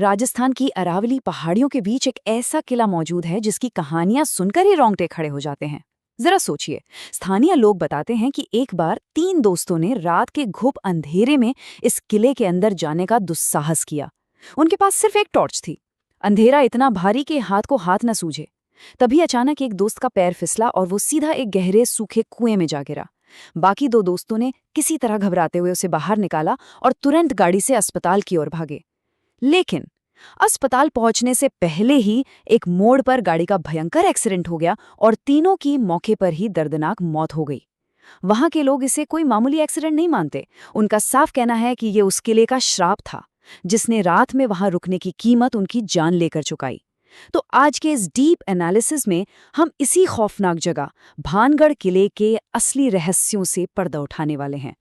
राजस्थान की अरावली पहाड़ियों के बीच एक ऐसा किला मौजूद है जिसकी कहानियां सुनकर ही रोंगटे खड़े हो जाते हैं। जरा सोचिए, स्थानीय लोग बताते हैं कि एक बार 3 दोस्तों ने रात के घुप अंधेरे में इस किले के अंदर जाने का दुस्साहस किया। उनके पास सिर्फ एक टॉर्च थी। अंधेरा इतना भारी कि हाथ को हाथ न सूझे। तभी अचानक एक दोस्त का पैर फिसला और वो सीधा एक गहरे सूखे कुएं में जा गिरा। बाकी 2 दोस्तों ने किसी तरह घबराते हुए उसे बाहर निकाला और तुरंत गाड़ी से अस्पताल की ओर भागे। लेकिन अस्पताल पहुंचने से पहले ही एक मोड़ पर गाड़ी का भयंकर एक्सीडेंट हो गया और तीनों की मौके पर ही दर्दनाक मौत हो गई। वहां के लोग इसे कोई मामूली एक्सीडेंट नहीं मानते। उनका साफ कहना है कि ये उस किले का श्राप था, जिसने रात में वहां रुकने की कीमत उनकी जान लेकर चुकाई। तो आज के इस डीप एनालिसिस में हम इसी खौफनाक जगह भानगढ़ किले के असली रहस्यों से पर्दा उठाने वाले हैं।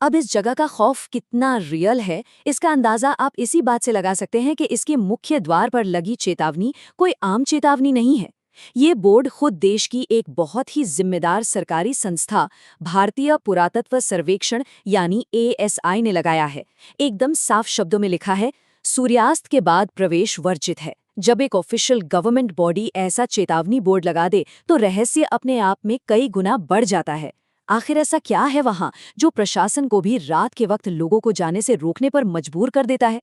अब इस जगह का खौफ कितना रियल है, इसका अंदाजा आप इसी बात से लगा सकते हैं कि इसके मुख्य द्वार पर लगी चेतावनी कोई आम चेतावनी नहीं है। ये बोर्ड खुद देश की एक बहुत ही जिम्मेदार सरकारी संस्था भारतीय पुरातत्व सर्वेक्षण यानी ASI ने लगाया है। एकदम साफ शब्दों में लिखा है, सूर्यास्त के बाद प्रवेश वर्जित है। जब एक ऑफिशियल गवर्नमेंट बॉडी ऐसा चेतावनी बोर्ड लगा दे तो रहस्य अपने आप में कई गुना बढ़ जाता है। आखिर ऐसा क्या है वहां जो प्रशासन को भी रात के वक्त लोगों को जाने से रोकने पर मजबूर कर देता है?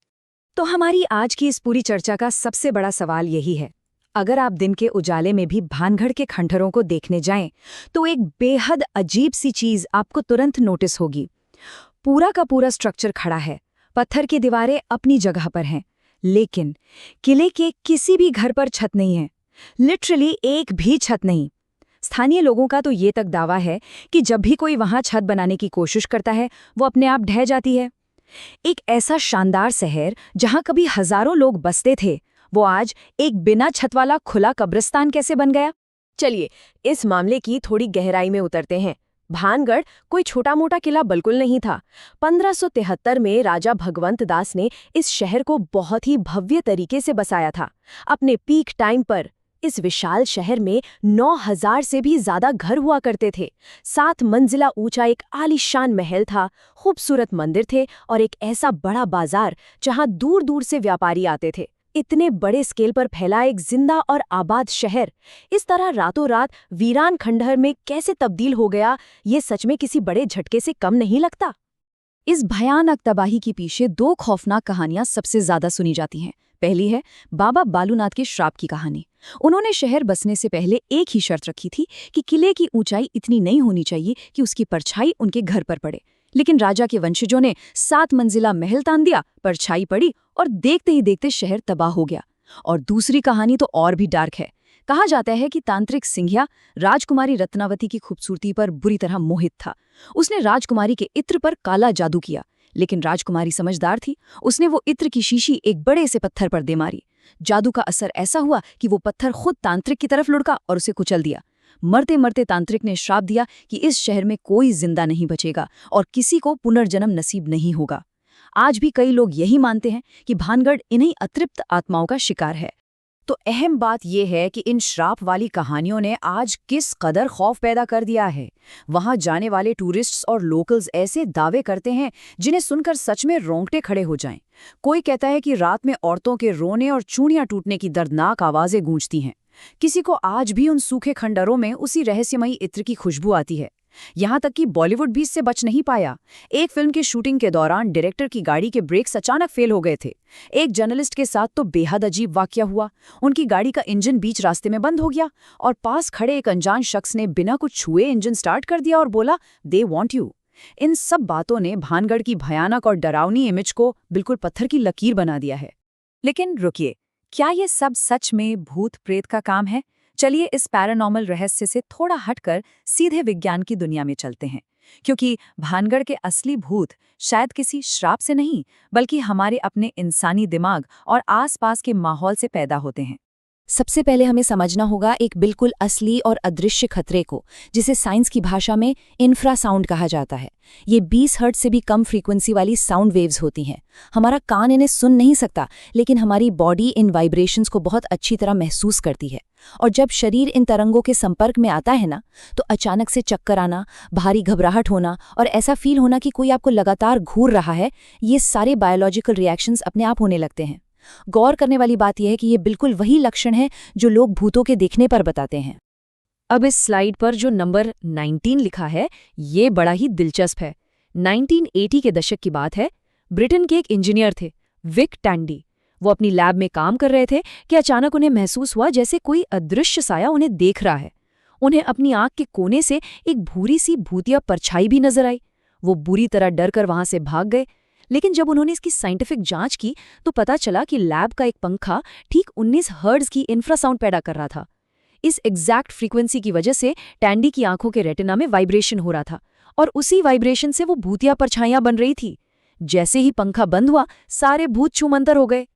तो हमारी आज की इस पूरी चर्चा का सबसे बड़ा सवाल यही है। अगर आप दिन के उजाले में भी भानगढ़ के खंडहरों को देखने जाएं, तो एक बेहद अजीब सी चीज आपको तुरंत नोटिस होगी। पूरा का पूरा स्ट्रक्चर खड़ा है, पत्थर की दीवारें अपनी जगह पर हैं, लेकिन किले के किसी भी घर पर छत नहीं है। लिटरली एक भी छत नहीं। स्थानीय लोगों का तो ये तक दावा है कि जब भी कोई वहां छत बनाने की कोशिश करता है, वो अपने आप ढह जाती है। एक ऐसा शानदार शहर जहां कभी हजारों लोग बसते थे, वो आज एक बिना छत वाला खुला कब्रिस्तान कैसे बन गया? चलिए इस मामले की थोड़ी गहराई में उतरते हैं। भानगढ़ कोई छोटा मोटा किला बिल्कुल नहीं था। 1573 में राजा भगवंत दास ने इस शहर को बहुत ही भव्य तरीके से बसाया था। अपने पीक टाइम पर इस विशाल शहर में 9000 से भी ज्यादा घर हुआ करते थे। 7 मंजिला ऊंचा एक आलीशान महल था, खूबसूरत मंदिर थे और एक ऐसा बड़ा बाजार जहां दूर दूर से व्यापारी आते थे। इतने बड़े स्केल पर फैला एक जिंदा और आबाद शहर इस तरह रातों रात वीरान खंडहर में कैसे तब्दील हो गया, ये सच में किसी बड़े झटके से कम नहीं लगता। इस भयानक तबाही के पीछे 2 खौफनाक कहानियां सबसे ज्यादा सुनी जाती हैं। पहली है बाबा बालूनाथ के श्राप की कहानी। उन्होंने शहर बसने से पहले एक ही शर्त रखी थी कि किले की ऊंचाई इतनी नहीं होनी चाहिए कि उसकी परछाई उनके घर पर पड़े। लेकिन राजा के वंशजों ने 7 मंजिला महल तान दिया, परछाई पड़ी और देखते ही देखते शहर तबाह हो गया। और दूसरी कहानी तो और भी डार्क है। कहा जाता है कि तांत्रिक सिंघिया राजकुमारी रत्नावती की खूबसूरती पर बुरी तरह मोहित था। उसने राजकुमारी के इत्र पर काला जादू किया, लेकिन राजकुमारी समझदार थी। उसने वो इत्र की शीशी एक बड़े से पत्थर पर दे मारी। जादू का असर ऐसा हुआ कि वो पत्थर खुद तांत्रिक की तरफ लुढ़का और उसे कुचल दिया। मरते मरते तांत्रिक ने श्राप दिया कि इस शहर में कोई जिंदा नहीं बचेगा और किसी को पुनर्जन्म नसीब नहीं होगा। आज भी कई लोग यही मानते हैं कि भानगढ़ इन्हीं अतृप्त आत्माओं का शिकार है। तो अहम बात यह है कि इन श्राप वाली कहानियों ने आज किस कदर खौफ पैदा कर दिया है। वहां जाने वाले टूरिस्ट्स और लोकल्स ऐसे दावे करते हैं जिन्हें सुनकर सच में रोंगटे खड़े हो जाएं। कोई कहता है कि रात में औरतों के रोने और चूड़ियां टूटने की दर्दनाक आवाजें गूंजती हैं। किसी को आज भी उन सूखे खंडरों में उसी रहस्यमयी इत्र की खुशबू आती है। यहाँ तक कि बॉलीवुड भी इससे बच नहीं पाया। एक फिल्म की शूटिंग के दौरान डायरेक्टर की गाड़ी के ब्रेक्स अचानक फेल हो गए थे। एक जर्नलिस्ट के साथ तो बेहद अजीब वाकया हुआ। उनकी गाड़ी का इंजन बीच रास्ते में बंद हो गया और पास खड़े एक अनजान शख्स ने बिना कुछ छुए इंजन स्टार्ट कर दिया और बोला, "दे वॉन्ट यू।" इन सब बातों ने भानगढ़ की भयानक और डरावनी इमेज को बिल्कुल पत्थर की लकीर बना दिया है। लेकिन रुकिए, क्या ये सब सच में भूत प्रेत का काम है? चलिए इस पैरानॉर्मल रहस्य से थोड़ा हटकर सीधे विज्ञान की दुनिया में चलते हैं, क्योंकि भानगढ़ के असली भूत शायद किसी श्राप से नहीं, बल्कि हमारे अपने इंसानी दिमाग और आसपास के माहौल से पैदा होते हैं। सबसे पहले हमें समझना होगा एक बिल्कुल असली और अदृश्य खतरे को, जिसे साइंस की भाषा में इंफ्रासाउंड कहा जाता है। ये 20 हर्ट्ज से भी कम फ्रीक्वेंसी वाली साउंड वेव्स होती हैं। हमारा कान इन्हें सुन नहीं सकता, लेकिन हमारी बॉडी इन वाइब्रेशंस को बहुत अच्छी तरह महसूस करती है। और जब शरीर इन तरंगों के संपर्क में आता है ना, तो अचानक से चक्कर आना, भारी घबराहट होना और ऐसा फील होना कि कोई आपको लगातार घूर रहा है, ये सारे बायोलॉजिकल रिएक्शंस अपने आप होने लगते हैं। गौर करने वाली बात यह है कि ये बिल्कुल वही लक्षण है जो लोग भूतों के देखने पर बताते हैं। अब इस स्लाइड पर जो नंबर 19 लिखा है, ये बड़ा ही दिलचस्प है। 1980 के दशक की बात है। ब्रिटेन के एक इंजीनियर थे, विक टैंडी। वो अपनी लैब में काम कर रहे थे कि अचानक उन्हें महसूस हुआ जैसे कोई अदृश्य साया उन्हें देख रहा है। उन्हें अपनी आंख के कोने से एक भूरी सी भूतिया परछाई भी नजर आई। वो बुरी तरह डर कर वहां से भाग गए, लेकिन जब उन्होंने इसकी साइंटिफिक जांच की तो पता चला कि लैब का एक पंखा ठीक 19 हर्ट्ज की इंफ्रासाउंड पैदा कर रहा था। इस एग्जैक्ट फ्रीक्वेंसी की वजह से टैंडी की आंखों के रेटिना में वाइब्रेशन हो रहा था और उसी वाइब्रेशन से वो भूतिया परछाइयां बन रही थी। जैसे ही पंखा बंद हुआ, सारे भूत छूमंतर हो गए।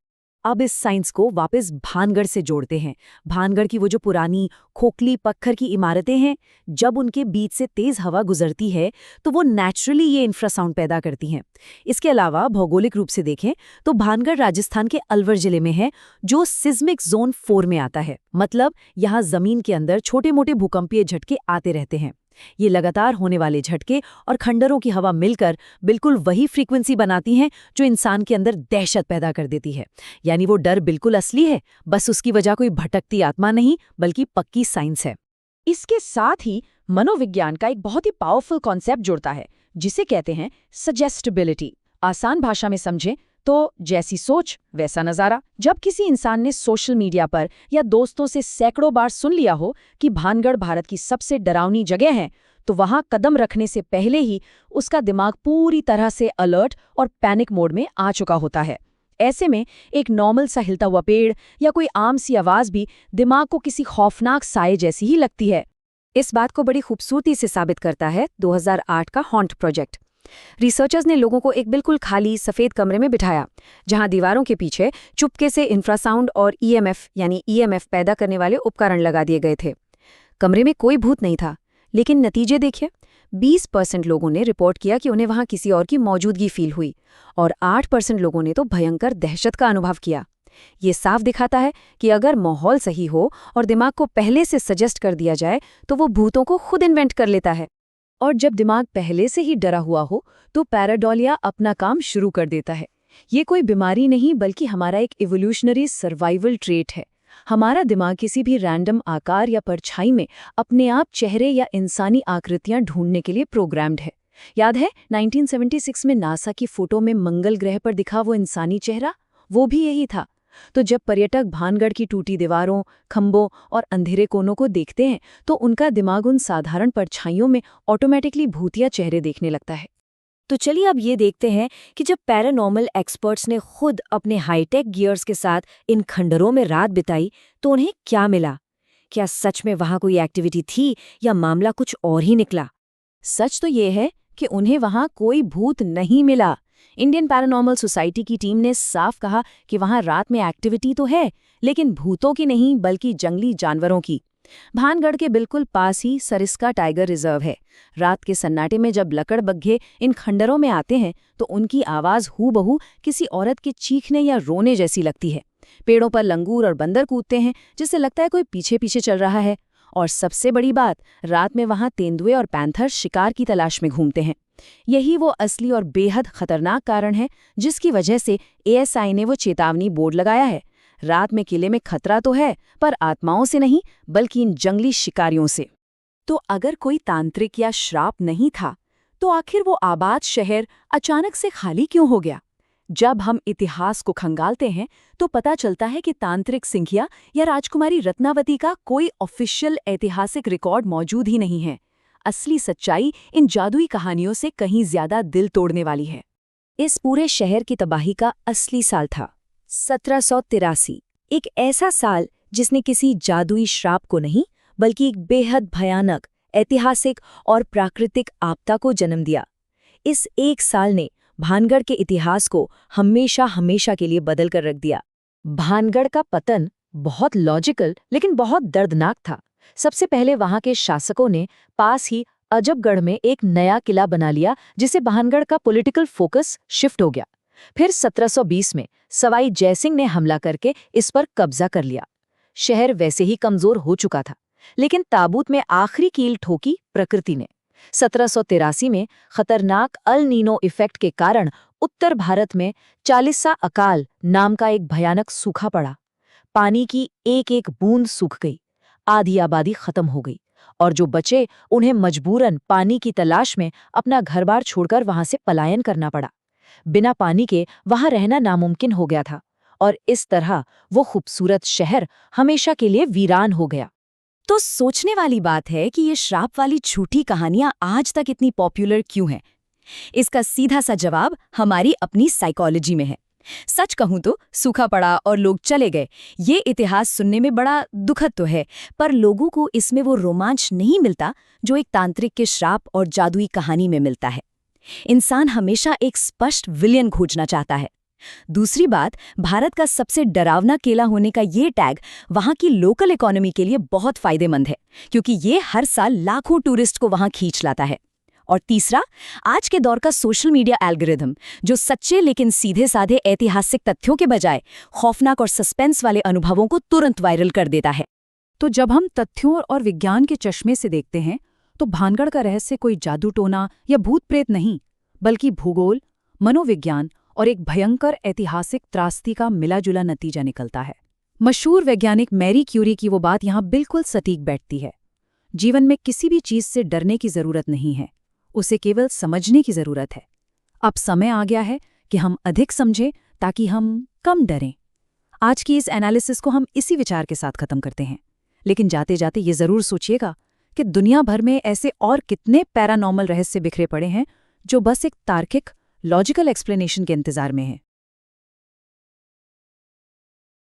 अब इस साइंस को वापस भानगढ़ से जोड़ते हैं। भानगढ़ की वो जो पुरानी खोखली पत्थर की इमारतें हैं, जब उनके बीच से तेज हवा गुजरती है तो वो नेचुरली ये इंफ्रासाउंड पैदा करती हैं। इसके अलावा भौगोलिक रूप से देखें तो भानगढ़ राजस्थान के अलवर जिले में है, जो सिस्मिक जोन 4 में आता है। मतलब यहाँ जमीन के अंदर छोटे मोटे भूकंपीय झटके आते रहते हैं। ये लगातार होने वाले झटके और खंडरों की हवा मिलकर बिल्कुल वही फ्रीक्वेंसी बनाती हैं जो इंसान के अंदर दहशत पैदा कर देती है। यानी वो डर बिल्कुल असली है, बस उसकी वजह कोई भटकती आत्मा नहीं बल्कि पक्की साइंस है। इसके साथ ही मनोविज्ञान का एक बहुत ही पावरफुल कॉन्सेप्ट जुड़ता है, जिसे कहते हैं सजेस्टिबिलिटी। आसान भाषा में समझें तो जैसी सोच वैसा नज़ारा। जब किसी इंसान ने सोशल मीडिया पर या दोस्तों से सैकड़ों बार सुन लिया हो कि भानगढ़ भारत की सबसे डरावनी जगह है, तो वहां कदम रखने से पहले ही उसका दिमाग पूरी तरह से अलर्ट और पैनिक मोड में आ चुका होता है। ऐसे में एक नॉर्मल सा हिलता हुआ पेड़ या कोई आम सी आवाज भी दिमाग को किसी खौफनाक साए जैसी ही लगती है। इस बात को बड़ी खूबसूरती से साबित करता है 2008 का हॉन्ट प्रोजेक्ट। रिसर्चर्स ने लोगों को एक बिल्कुल खाली सफेद कमरे में बिठाया, जहां दीवारों के पीछे चुपके से इंफ्रासाउंड और ईएमएफ पैदा करने वाले उपकरण लगा दिए गए थे। कमरे में कोई भूत नहीं था, लेकिन नतीजे देखिए। 20% लोगों ने रिपोर्ट किया कि उन्हें वहां किसी और की मौजूदगी फील हुई और 8% लोगों ने तो भयंकर दहशत का अनुभव किया। ये साफ दिखाता है कि अगर माहौल सही हो और दिमाग को पहले से सजेस्ट कर दिया जाए तो वो भूतों को खुद इन्वेंट कर लेता है। और जब दिमाग पहले से ही डरा हुआ हो तो पैराडोलिया अपना काम शुरू कर देता है। ये कोई बीमारी नहीं बल्कि हमारा एक इवोल्यूशनरी सर्वाइवल ट्रेट है। हमारा दिमाग किसी भी रैंडम आकार या परछाई में अपने आप चेहरे या इंसानी आकृतियां ढूंढने के लिए प्रोग्राम्ड है। याद है 1976 में नासा की फोटो में मंगल ग्रह पर दिखा वो इंसानी चेहरा? वो भी यही था। तो जब पर्यटक भानगढ़ की टूटी दीवारों, खंभों और अंधेरे कोनों को देखते हैं तो उनका दिमाग उन साधारण परछाइयों में ऑटोमेटिकली भूतिया चेहरे देखने लगता है। तो चलिए अब ये देखते हैं कि जब पैरानॉर्मल एक्सपर्ट्स ने खुद अपने हाईटेक गियर्स के साथ इन खंडरों में रात बिताई तो उन्हें क्या मिला। क्या सच में वहां कोई एक्टिविटी थी या मामला कुछ और ही निकला? सच तो ये है कि उन्हें वहां कोई भूत नहीं मिला। इंडियन पैरानॉर्मल सोसाइटी की टीम ने साफ कहा कि वहां रात में एक्टिविटी तो है, लेकिन भूतों की नहीं बल्कि जंगली जानवरों की। भानगढ़ के बिल्कुल पास ही सरिस्का टाइगर रिजर्व है। रात के सन्नाटे में जब लकड़बग्घे इन खंडरों में आते हैं तो उनकी आवाज हूबहू किसी औरत के चीखने या रोने जैसी लगती है। पेड़ों पर लंगूर और बंदर कूदते हैं, जिससे लगता है कोई पीछे पीछे चल रहा है। और सबसे बड़ी बात, रात में वहां तेंदुए और पैंथर शिकार की तलाश में घूमते हैं। यही वो असली और बेहद खतरनाक कारण है जिसकी वजह से एएसआई ने वो चेतावनी बोर्ड लगाया है। रात में किले में खतरा तो है, पर आत्माओं से नहीं बल्कि इन जंगली शिकारियों से। तो अगर कोई तांत्रिक या श्राप नहीं था तो आखिर वो आबाद शहर अचानक से खाली क्यों हो गया? जब हम इतिहास को खंगालते हैं तो पता चलता है कि तांत्रिक सिंघिया या राजकुमारी रत्नावती का कोई ऑफिशियल ऐतिहासिक रिकॉर्ड मौजूद ही नहीं है। असली सच्चाई इन जादुई कहानियों से कहीं ज्यादा दिल तोड़ने वाली है। इस पूरे शहर की तबाही का असली साल था 1783, एक ऐसा साल जिसने किसी जादुई श्राप को नहीं बल्कि एक बेहद भयानक ऐतिहासिक और प्राकृतिक आपदा को जन्म दिया। इस एक साल ने भानगढ़ के इतिहास को हमेशा हमेशा के लिए बदल कर रख दिया। भानगढ़ का पतन बहुत लॉजिकल लेकिन बहुत दर्दनाक था। सबसे पहले वहां के शासकों ने पास ही अजबगढ़ में एक नया किला बना लिया, जिससे भानगढ़ का पॉलिटिकल फोकस शिफ्ट हो गया। फिर 1720 में सवाई जयसिंह ने हमला करके इस पर कब्जा कर लिया। शहर वैसे ही कमजोर हो चुका था, लेकिन ताबूत में आखिरी कील ठोकी प्रकृति ने। 1783 में खतरनाक अल नीनो इफेक्ट के कारण उत्तर भारत में 40सा अकाल नाम का एक भयानक सूखा पड़ा। पानी की एक एक बूंद सूख गई, आधी आबादी खत्म हो गई और जो बचे उन्हें मजबूरन पानी की तलाश में अपना घर-बार छोड़कर वहां से पलायन करना पड़ा। बिना पानी के वहां रहना नामुमकिन हो गया था और इस तरह वो खूबसूरत शहर हमेशा के लिए वीरान हो गया। तो सोचने वाली बात है कि ये श्राप वाली झूठी कहानियां आज तक इतनी पॉपुलर क्यों हैं? इसका सीधा सा जवाब हमारी अपनी साइकोलॉजी में है। सच कहूं तो सूखा पड़ा और लोग चले गए, ये इतिहास सुनने में बड़ा दुखद तो है, पर लोगों को इसमें वो रोमांच नहीं मिलता जो एक तांत्रिक के श्राप और जादुई कहानी में मिलता है। इंसान हमेशा एक स्पष्ट विलेन खोजना चाहता है। दूसरी बात, भारत का सबसे डरावना केला होने का ये टैग वहां की लोकल इकोनॉमी के लिए बहुत फायदेमंद है, क्योंकि ये हर साल लाखों टूरिस्ट को वहां खींच लाता है। और तीसरा, आज के दौर का सोशल मीडिया एल्गोरिथम, जो सच्चे लेकिन सीधे साधे ऐतिहासिक तथ्यों के बजाय खौफनाक और सस्पेंस वाले अनुभवों को तुरंत वायरल कर देता है। तो जब हम तथ्यों और विज्ञान के चश्मे से देखते हैं, तो भानगढ़ का रहस्य कोई जादू टोना या भूत प्रेत नहीं, बल्कि भूगोल, मनोविज्ञान और एक भयंकर ऐतिहासिक त्रासदी का मिला-जुला नतीजा निकलता है। मशहूर वैज्ञानिक मैरी क्यूरी की वो बात यहाँ बिल्कुल सटीक बैठती है। जीवन में किसी भी चीज से डरने की जरूरत नहीं है, उसे केवल समझने की जरूरत है। अब समय आ गया है कि हम अधिक समझें ताकि हम कम डरें। आज की इस एनालिसिस को हम इसी विचार के साथ खत्म करते हैं, लेकिन जाते जाते ये जरूर सोचिएगा कि दुनिया भर में ऐसे और कितने पैरानॉर्मल रहस्य बिखरे पड़े हैं जो बस एक तार्किक, लॉजिकल एक्सप्लेनेशन के इंतजार में हैं।